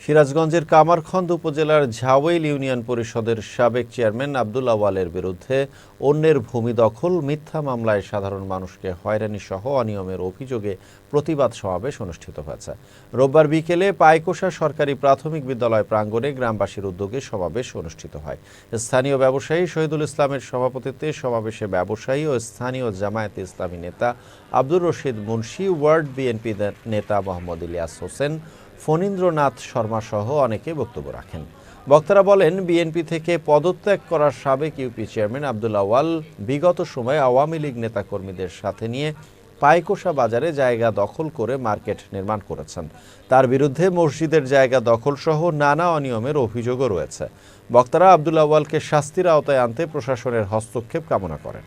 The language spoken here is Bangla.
সিরাজগঞ্জের কামারখন্দ উপজেলার ঝাওয়েল ইউনিয়ন পরিষদের সাবেক চেয়ারম্যান আব্দুল আওয়ালের বিরুদ্ধে অন্যের ভূমি দখল, মিথ্যা মামলায় সাধারণ মানুষকে হয়রানি সহ অনিয়মের অভিযোগে প্রতিবাদ সমাবেশ অনুষ্ঠিত হয়েছে। রোববার বিকেলে পাইকোষা সরকারি প্রাথমিক বিদ্যালয় প্রাঙ্গণে গ্রামবাসীর উদ্যোগে সমাবেশ অনুষ্ঠিত হয়। স্থানীয় ব্যবসায়ী শহীদুল ইসলামের সভাপতিত্বে সমাবেশে ব্যবসায়ী ও স্থানীয় জামায়াতে ইসলামী নেতা আব্দুর রশিদ মুন্সি, ওয়ার্ড বিএনপি নেতা মোহাম্মদ ইলিয়াস হোসেন, ফণীন্দ্রনাথ শর্মা সহ অনেকে বক্তব্য রাখেন। বক্তারা বলেন, বিএনপি থেকে পদত্যাগ করার সাবেক ইউপি চেয়ারম্যান আব্দুল আওয়াল বিগত সময়ে আওয়ামী লীগ নেতাকর্মীদের সাথে নিয়ে পাইকোষা বাজারে জায়গা দখল করে মার্কেট নির্মাণ করেছেন। তার বিরুদ্ধে মসজিদের জায়গা দখল সহ নানা অনিয়মের অভিযোগও রয়েছে। বক্তারা আব্দুল আওয়ালকে শাস্তির আওতায় আনতে প্রশাসনের হস্তক্ষেপ কামনা করেন।